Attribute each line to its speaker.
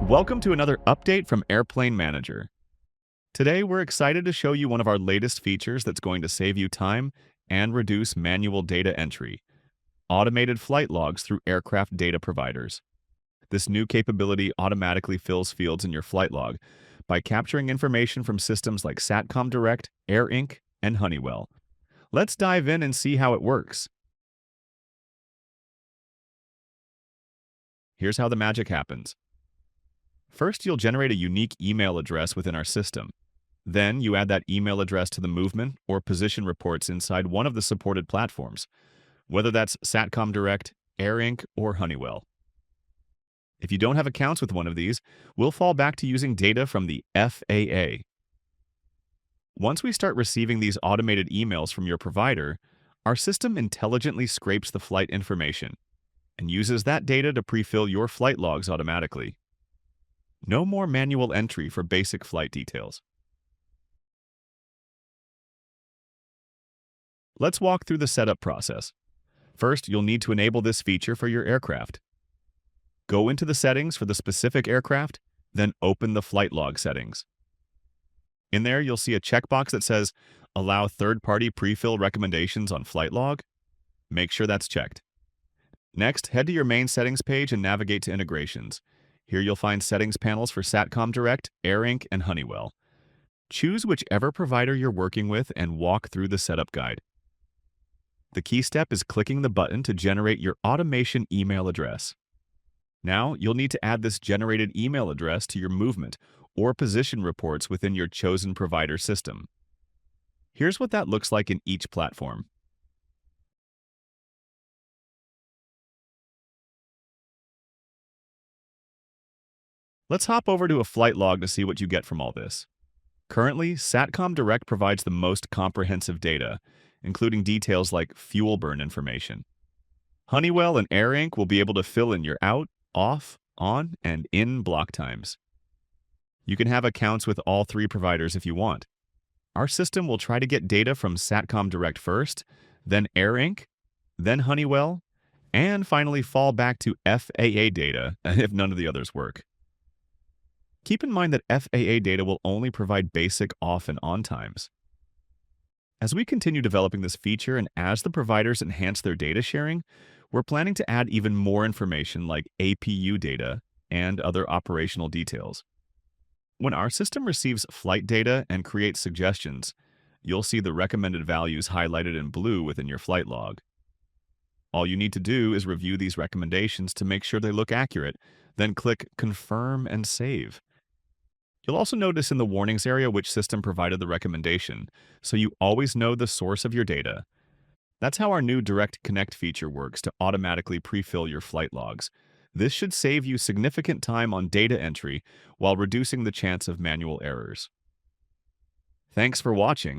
Speaker 1: Welcome to another update from Airplane Manager. Today, we're excited to show you one of our latest features that's going to save you time and reduce manual data entry: automated flight logs through aircraft data providers. This new capability automatically fills fields in your flight log by capturing information from systems like Satcom Direct, AirINC, and Honeywell. Let's dive in and see how it works. Here's how the magic happens. First, you'll generate a unique email address within our system. Then, you add that email address to the movement or position reports inside one of the supported platforms, whether that's Satcom Direct, AirINC, or Honeywell. If you don't have accounts with one of these, we'll fall back to using data from the FAA. Once we start receiving these automated emails from your provider, our system intelligently scrapes the flight information and uses that data to pre-fill your flight logs automatically. No more manual entry for basic flight details. Let's walk through the setup process. First, you'll need to enable this feature for your aircraft. Go into the settings for the specific aircraft, then open the flight log settings. In there, you'll see a checkbox that says, "Allow third-party pre-fill recommendations on flight log." Make sure that's checked. Next, head to your main settings page and navigate to Integrations. Here you'll find settings panels for Satcom Direct, AirINC, and Honeywell. Choose whichever provider you're working with and walk through the setup guide. The key step is clicking the button to generate your automation email address. Now, you'll need to add this generated email address to your movement or position reports within your chosen provider system. Here's what that looks like in each platform. Let's hop over to a flight log to see what you get from all this. Currently, Satcom Direct provides the most comprehensive data, including details like fuel burn information. Honeywell and AirINC will be able to fill in your out, off, on, and in block times. You can have accounts with all three providers if you want. Our system will try to get data from Satcom Direct first, then AirINC, then Honeywell, and finally fall back to FAA data if none of the others work. Keep in mind that FAA data will only provide basic off and on times. As we continue developing this feature and as the providers enhance their data sharing, we're planning to add even more information like APU data and other operational details. When our system receives flight data and creates suggestions, you'll see the recommended values highlighted in blue within your flight log. All you need to do is review these recommendations to make sure they look accurate, then click Confirm and Save. You'll also notice in the warnings area which system provided the recommendation, so you always know the source of your data. That's how our new Direct Connect feature works to automatically pre-fill your flight logs. This should save you significant time on data entry while reducing the chance of manual errors. Thanks for watching.